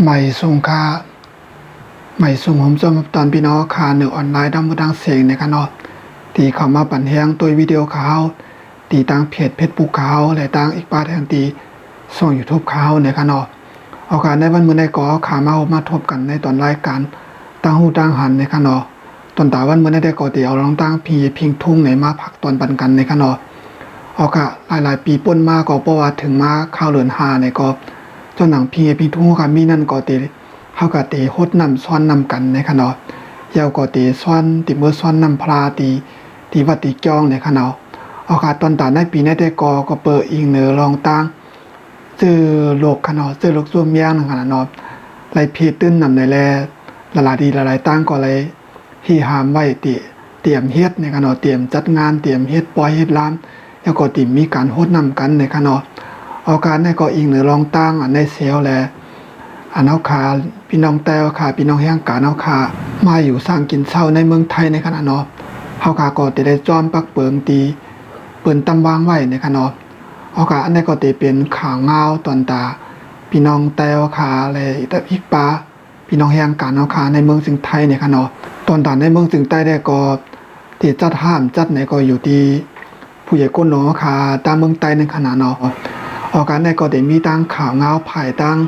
ใหม่ส่งค่าใหม่ส่งผมจอมตอนพี่น้องค่าหนึ่งออนไลน์ดังมือดังเสียงในกันเนาะตีเข้ามาปั่นแห้งตัววิดีโอเขาตีตั้งเพจบุ๊กเขาและตั้งอีกป้าแทนตีส่ง YouTube เขาในกันเนาะเอาการในวันมื้อในก่อขามาทบกันในตอนรายการตั้งหูตั้งหันในกันเนาะตอนตาวันมื้อในได้ก่อตีเอาลองตั้งพีพิงทุ่งในมาผักตอนปันกันในกันเนาะเอากะหลายปีป่นมาก็เพราะว่าถึงมาข้าวเหลือนหาในก็จนหนังพีพิงทุ่งค่ะมีนั่นก็ตีเฮาก็ตีโฮดนำซ้อนนำกันในค่ะเนาะยาวก็ตีซ้อนติมือซ้อนนำพลาตีวัดตีจ้องในค่ะเนาะเอาค่ะตอนตาในปีในได้ก็เปิดอีกเนอลองตั้งชื่อโลกค่ะเนาะชื่อโลกส่วนเมียงนั่นค่ะเนาะไล่เพตื้นนำในแลละลายดีละลายตั้งก็เลยที่หามไว้เตรียมเฮ็ดในค่ะเนาะเตรียมจัดงานเตรียมเฮ็ดปล่อยเฮ็ดลามแล้วก็ติมีการโฮดนำกันในค่ะเนาะเอาการในก็อีกเนอลองตั้งอันในเซลแลอันเอาขาพี่น้องแต้วขาพี่น้องแห้งกาเอาขามาอยู่สร้างกินเช้าในเมืองไทยในขณะเนาะเฮาขาก็ได้จอมปักเปิงตีเปิ้นตำวางไว้ในขณะเนาะเอาขาอันนี้ก็ได้เป็นขาเงาตอนตาพี่น้องแต้วขาอะไรแต่อีกปาพี่น้องแห้งกาเอาขาในเมืองสิงไทยในขณะเนาะตอนตาในเมืองสิงใต้ได้ก็ที่จัดห้ามจัดไหนก็อยู่ที่ผู้ใหญ่ก้นเนาะขาตามเมืองใต้ในขณะเนาะเอาการในก็ได้มีตั้งขาเงาภายตั้ง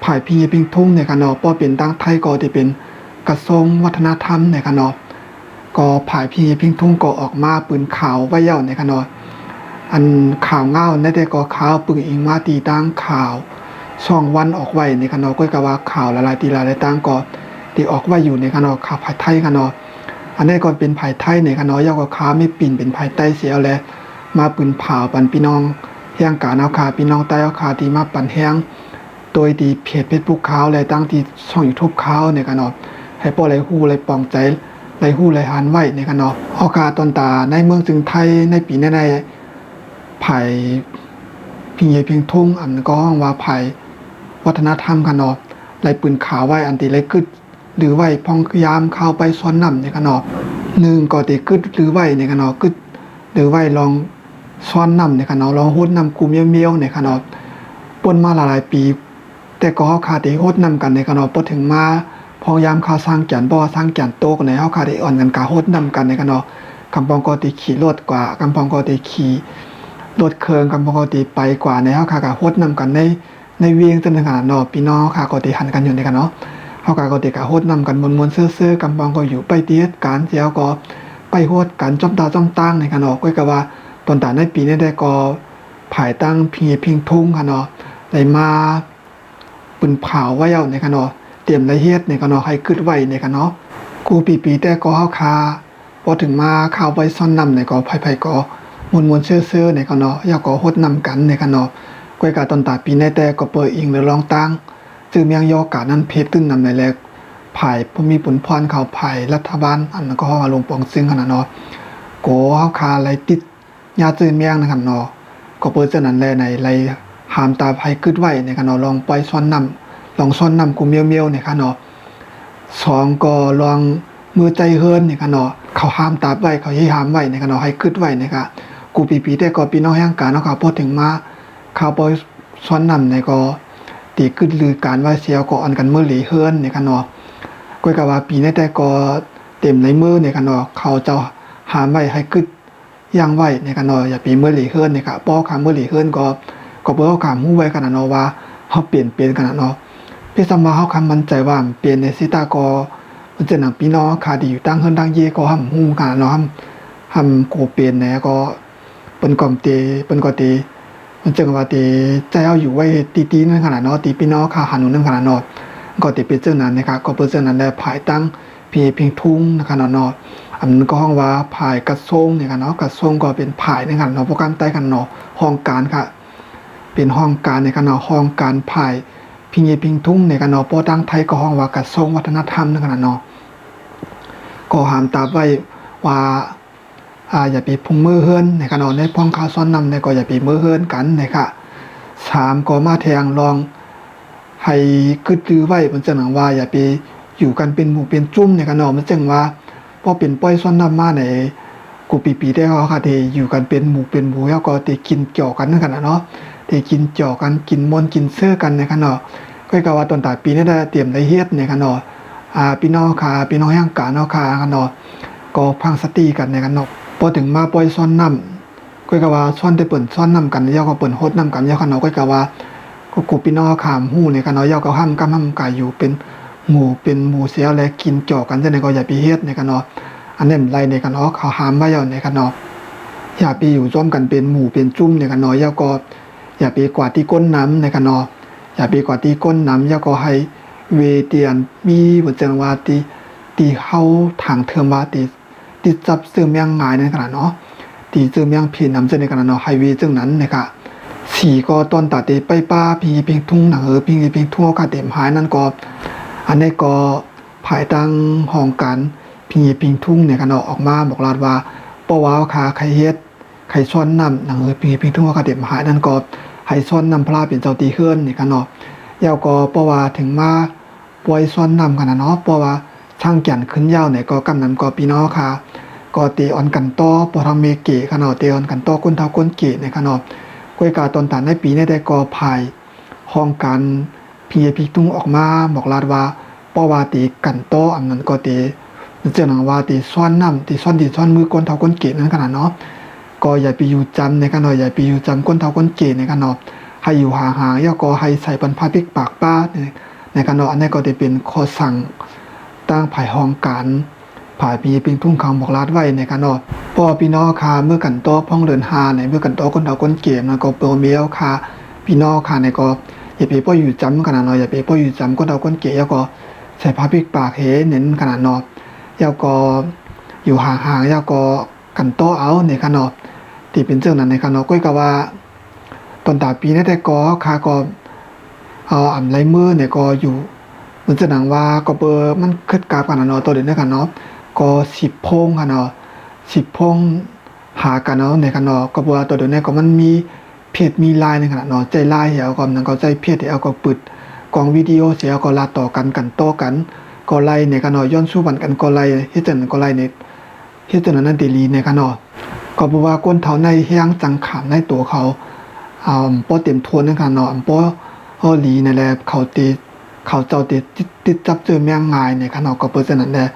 ภายพี่พิงทุ่งในกันเนาะป้อเป็นตั้งไทยก็ที่เป็นกระทรวงวัฒนธรรมในกันเนาะก็ภายพี่พิงทุ่งก็ออกมาปืนข่าวไว้เย่าในกันเนาะอันข่าวเงาในแต่ก็ข่าวปึงอิงมาตีตั้งข่าวช่องวันออกไว้ในกันเนาะก็กะว่าข่าวละลายตีละลายตั้งก็ที่ออกไว้อยู่ในกันเนาะข่าวภายไทยกันเนาะอันนี้ก็เป็นภายไทยในกันเนาะย่อก็ข่าวไม่ปิ่นเป็นภายใต้เสียแล้วมาปืนเผาปันพี่น้องแห้งกาเอาคาพี่น้องใต้เอาคาที่มาปันแห้งโดยที่เพจFacebook เขาและตั้งที่ช่อง YouTube เขาในกันเนาะให้ป้อไหลฮู้ไหลปองใจไหลฮู้ไหลหานไว้ในกันเนาะเอาคาตอนตาในเมืองจึงไทยในปีในภายพิงเยพิงทุ่งอันก็ห้องว่าภายวัฒนธรรมกันเนาะไหลปืนขาวไว้อันที่ไหลกึดหรือไว้พองยามเข้าไปซ้อนนำในกันเนาะ1ก็ติกึดหรือไว้ในกันเนาะกึดหรือไว้ลองซ้อนนำในกันเนาะลองโฮดนำกลุ่มเมียวๆในกันเนาะป่นมาหลายปีแต่ก็เฮาขาดได้โฮดนำกันในกันเนาะพอถึงมาพยายามข่าวสร้างแก่นบ่สร้างแก่นโตกในเฮาขาดได้อ่อนกันกะโฮดนำกันในกันเนาะกำปองก็ติขี่รถกว่ากำปองก็ติขี่รถเครื่องกำปองก็ติไปกว่าในเฮาขาดกะโฮดนำกันในเวียงจังขนาดเนาะพี่น้องค่ะก็ติหันกันอยู่ในกันเนาะเฮาก็ติกะโฮดนำกันมวนๆซื่อๆกำปองก็อยู่ไปเฮ็ดการเสียก็ไปโฮดกันจ้อมตาจ้อมตั้งในกันเนาะก็กะว่าตอนตาในปีนี้ได้ก็ภายตั้งพิงทุ่งค่ะเนาะได้มาปืนเผาไว้เอาในกันเนาะเตรียมได้เฮ็ดในกันเนาะให้ขึ้นไว้ในกันเนาะกูปีแต่ก็เฮาคาพอถึงมาเข้าไปซ่อนนำในก็ไผก็มวนๆซื่อๆในกันเนาะอยากก็โฮดนำกันในกันเนาะก้อยกะตอนตาปีในแต่ก็เปิดอิงหรือลองตั้งจึงเมียงยอกะนั้นเพชรตึ้งนำในแลกภายผู้มีผลพรเข้าภายรัฐบาลอันก็ฮ้องลงปองซึ่งขนาดเนาะโกเฮาคาไหลติดญาติเมียงนะครับเนาะก็เปิดจังนั้นแลในไหลหามตาไผกึดไว้ในกันเนาะลองปล่อยซ้อนนำลองซ้อนนำกูเมียวๆในกันเนาะ2ก็ลองมือใจเฮิรนในกันเนาะเขาหามตาไว้เขาให้หามไว้ในกันเนาะให้กึดไว้นะครับกูปีแต่ก็พี่น้องแห่งกาเนาะครับพอถึงมาข่าวปล่อยซ้อนนำในก็ตีกึดลือการว่าเสียวก็อันกันมือหลีเฮิรนในกันเนาะก็กะว่าปีนี้แต่ก็เต็มในมือในกันเนาะเขาเจ้าหามไว้ให้กึดย่างไว้ในกันเนาะอย่าปีมือหลีเฮิรนนะครับป้อขามือหลีเฮิรนก็เปิ้นเฮาคำฮู้ไว้กันเนาะว่าเฮาเปลี่ยนกันเนาะพี่สมาเฮาคำมั่นใจว่าเปลี่ยนในสิตาก็มันจะนำพี่น้องค่าที่อยู่ตั้งเฮิรนตั้งเยก็ฮู้กันเนาะโกเปลี่ยนแหนก็เปิ้นก็ติมันจึงว่าติใจเฮาอยู่ไว้ตีๆนั่นขนาดเนาะตีพี่น้องค่าหันนั่นขนาดเนาะก็ติเป็นจังนั้นนะครับก็เปิ้นจังนั้นแหละภายตั้งพี่พิงทุ่งนะครับเนาะอันก็ห้องว่าภายกระทรวงเนี่ยกันเนาะกระทรวงก็เป็นภายในกันเนาะโปรแกรมใต้กันเนาะห้องการค่ะเป็นห้องการในกันเนาะห้องการภายพิงทุ่งในกันเนาะป้อตั้งไทยก็ห้องว่ากระทรวงวัฒนธรรมในกันเนาะก็หามตาไว้ว่าอย่าไปพุ่งมือเฮิรนในกันเนาะในพ้องข่าวซ้อนนำในก็อย่าไปมือเฮิรนกันนะคะ3ก็มาแทงลองให้กึดลือไว้มันจังว่าอย่าไปอยู่กันเป็นหมู่เป็นจุ่มในกันเนาะมันจังว่าพอเป็นป้อยซ้อนนำมาในกูปีได้เขาค่ะที่อยู่กันเป็นหมู่แล้วก็ที่กินเกี่ยวกันนั่นกันเนาะ ที่กินจ่อกันกินมนกินเสื้อกันในขณะก็กะว่าตอนตาปีนี้ได้เตรียมได้เฮ็ดในขณะพี่น้องค่ะพี่น้องย่างกาเนาะค่ะขณะก็พังสติกันในขณะพอถึงมาปล่อยซ้อนน้ำก็กะว่าซ้อนได้เปิ่นซ้อนน้ำกันยาวก็เปิ่นโฮดน้ำกันยาวขณะก็กะว่ากูพี่น้องขามหู้ในขณะยาวก็ห้ามกำห้ามกายอยู่เป็นหมู่เสียและกินจ่อกันจะในก็อย่าไปเฮ็ดในขณะอันนี้ไรในขณะเขาห้ามไว้อยู่ในขณะอย่าไปอยู่ร่วมกันเป็นหมู่เป็นจุ่มในขณะยาวก็อย่าไปกวาดที่ก้นน้ำในขณะอย่าไปกวาดที่ก้นน้ำยาวก็ให้เวเตียนมีบทเจงว่าตีเข้าทางเทอมว่าตีจับซื้อเมียงง่ายในขณะเนาะตีซื้อเมียงผิดน้ำเจในขณะเนาะไฮเวย์จึงนั้นนะคะสี่ก็ตอนตัดไปป้าพิงพิงทุ่งหนังพิงพิงทุ่งกาเต็มหายนั่นก็อันนี้ก็ภายตั้งห้องการพิงพิงทุ่งเนี่ยขณะออกมาบอกลาดว่าป้าวาวขาใครเฮ็ดใครซ้อนนำหนังพิงพิงทุ่งกาเต็มหายนั่นก็ให้ซ้อนนำพลาเป็นเจ้าตีเคลื่อนเนี่ยขณะยาวก็ป้าวาถึงมาปล่อยซ้อนนำขนาดเนาะเพราะว่าช่างแก่นขึ้นยาวเนี่ยก็กำนั้นก็พี่น้องค่ะก็ตีออนกันต่อปอทำเมเกะขนาดตีออนกันต่อก้นเท้าก้นเกะในขนาดกวยกาตอนตันในปีนี้ได้ก็ภายห้องการพีตุ้งออกมาบอกลาดว่าป้าวาตีกันต่ออันนั้นก็ตีเจ้าหนังว่าตีซ้อนน้ำตีซ้อนมือก้นเท้าก้นเกะนั่นขนาดเนาะก็อย่าไปอยู่จำในขนาดอย่าไปอยู่จำก้นเท้าก้นเกะในขนาดให้อยู่ห่างๆย่อก็ให้ใส่ปันผ้าปิกปากป้าในขณะอันนี้ก็จะเป็นข้อสั่งตั้งภายห้องการภายปีเป็นทุ่งคำบอกลาดไว้ในขณะพอพี่น้องค่ะเมื่อกันโตพ้องเดินหาในเมื่อกันโตคนเฒ่าคนเกมแล้วก็เปเมียวค่ะพี่น้องค่ะในก็อย่าไปป้ออยู่จำขนาดน้อยอย่าไปป้ออยู่จำคนเฒ่าคนเกยแล้วก็ใส่ผ้าปิกปากเน้นขนาดนอกแล้วก็อยู่ห่างๆแล้วก็กันโตเอาในขณะที่เป็นเรื่องนั้นในขณะก็กะว่าตอนตาปีนี้แต่ก็ค่ะก็อันไรมือเนี่ยก็อยู่มันจะหนังว่าก็เบอร์มันคึดกราบกันเนาะตัวเด่นด้วยกันเนาะก็10พงกันเนาะ10พงหากันเนาะในกันเนาะก็บ่ว่าตัวเด่นเนี่ยก็มันมีเพจมีไลน์ในขนาดเนาะใจไลน์เหี่ยวก็นั้นก็ใจเพจเหี่ยวก็ปึดกองวิดีโอเสียก็ลาต่อกันต่อกันก็ไล่ในกันเนาะย้อนสู้บันกันก็ไล่เฮ็ดจังก็ไล่ในเฮ็ดจังนั้นเดลีในกันเนาะก็บ่ว่าก้นเท้าในเฮียงจังขามในตัวเขาป้อเต็มทวนในกันเนาะป้อหลีนั่นแหละเขาเจ้าติดจับเจอแมงงายในขณะก็เปิดนั้นแหละ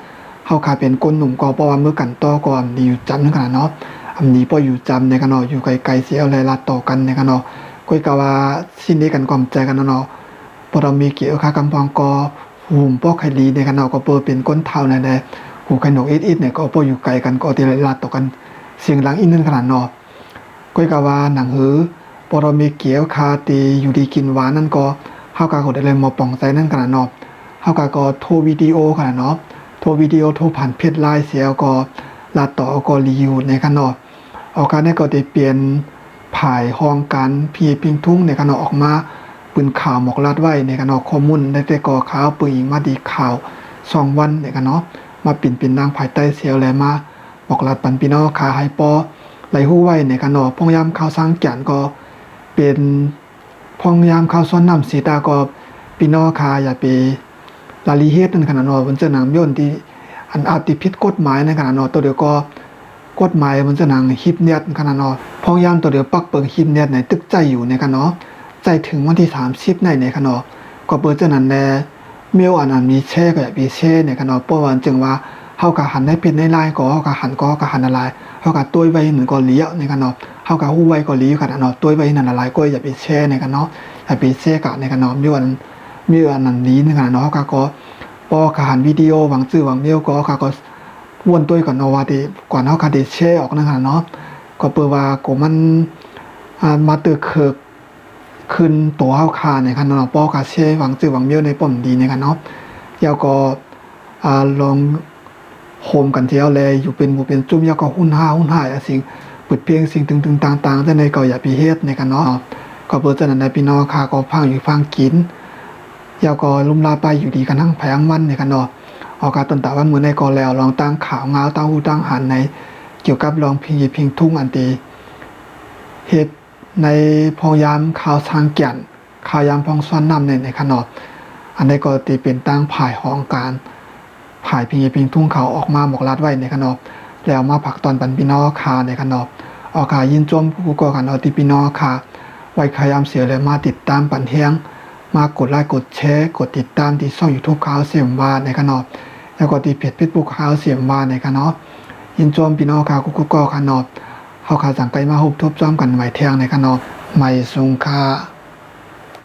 เฮาคาเป็นก้นหนุ่มก็เพราะว่าเมื่อกันต่อก็ดีอยู่จำในขณะเนาะอันนี้พออยู่จำในขณะอยู่ไกลๆเสียอะไรลาต่อกันในขณะก็กะว่าสิ้นนี้กันความใจกันเนาะพอเรามีเกี่ยวกับกำพองก็หุ่มป้อไขลีในขณะก็เปิดเป็นก้นเท่านั่นแหละหูไข่นกอิดเนี่ยก็พออยู่ไกลกันก็ติลาต่อกันเสียงหลังอีนึงขนาดเนาะก็กะว่าหนังหือพอเรามีเกี่ยวคาตีอยู่ดีกินหวานนั่นก็เฮาก็ได้เลยมาป่องใจนั่นขนาดเนาะเฮาก็โทรวิดีโอขนาดเนาะโทรวิดีโอโทรผ่านเพจไลน์เสียก็ลาต่อก็รีวิวในขนาดเอาการนี้ก็ได้เปลี่ยนภายห้องการพีพิงทุ่งในขนาดออกมาปืนข่าวหมอกลาดไว้ในขนาดข้อมูลได้แต่ก่อข่าวปืนยิงมาดีข่าว2วันในขนาดมาปิ่นเป็นนางภายใต้เสียแลมาหมอกลาดปันพี่น้องขาให้ปอไหลฮู้ไว้ในขนาดพ่องยามข่าวสร้างแก่นก็เป็นพองยามเข้าซ้อนน้ำสีตาก็พี่น้องคาอย่าไปลาลีเฮ็ดนั่นขนาดนอมันจะหนังย่นที่อันอาจติผิดกฎหมายในขนาดนอตัวเดียวก็กฎหมายมันจะหนังฮิปเน็ตขนาดนอพองยามตัวเดียวปักเปิงฮิปเน็ตในตึกใจอยู่ในขนาดใจถึงวันที่30ในขนาดก็เปิดจะนั้นแลเมียวอันมีแช่ก็อย่าไปแช่ในขนาดเพราะว่าจึงว่าเฮาก็หันได้เป็นในไลน์ก็เฮาก็หันอะไรเฮาก็ตุ้ยไว้เหมือนก็เลี้ยวในขนาดเฮาก็ฮู้ไว้ก็ลี้ขนาดเนาะตุ้ยไว้นั่นอะไรก็อย่าไปแช่ในกันเนาะอย่าไปแช่กะในขนาดมีวันนั้นลี้ในขนาดเนาะก็พอก็หันวิดีโอหวังชื่อหวังเดียวก็วนตุ้ยก่อนเนาะว่าที่ก่อนเฮาก็ได้แช่ออกในขนาดเนาะก็เปิดว่าก็มันมาตึกเคิกขึ้นตัวเฮาคาในขนาดเนาะปอก็แช่หวังชื่อหวังเดียวในป้อมดีในกันเนาะแล้วก็ลองโฮมกันเที่ยวแลอยู่เป็นหมู่เป็นจุ่มยาก็หุ่นหายสิ่งเปิดเพลงสิ่งตึงๆต่างๆแต่ในก็อย่าไปเฮ็ดในกันเนาะก็เปิดจังนั้นในพี่น้องค่ะก็ฟังอยู่ฟังกินยาก็ลุ่มลาไปอยู่ดีกันทั้งแผงวันในกันเนาะออกาต้นตาวันมื้อในก็แล้วลองตั้งข่าวงาวตั้งหูตั้งหันในเกี่ยวกับลองพิงทุ่งอันตีเฮ็ดในพยายามข่าวทางแก่นข่าวยามพองซ้อนนำในกันเนาะอันนี้ก็ตีเป็นตั้งภายห้องการภายพิงทุ่งเขาออกมาบอกลาดไว้ในขนอบแล้วมาผักตอนปันพี่น้องคาในขนอบออกายินจมผู้ก่อกันเอาที่พี่น้องคา ไว้ใครยามเสียเลยมาติดตามปันเทียงมากดไลค์กดแชร์กดติดตามที่ช่อง YouTube ข่าวเสียมวาในกันเนาะแล้วก็ที่เพจ Facebook ข่าวเสียมวาในกันเนาะยินจอมพี่น้องข่าวกุ๊กก็กันเนาะเฮาข่าวสังไกมาฮุบทบซ้อมกันใหม่เที่ยงในกันเนาะใหม่สงค่า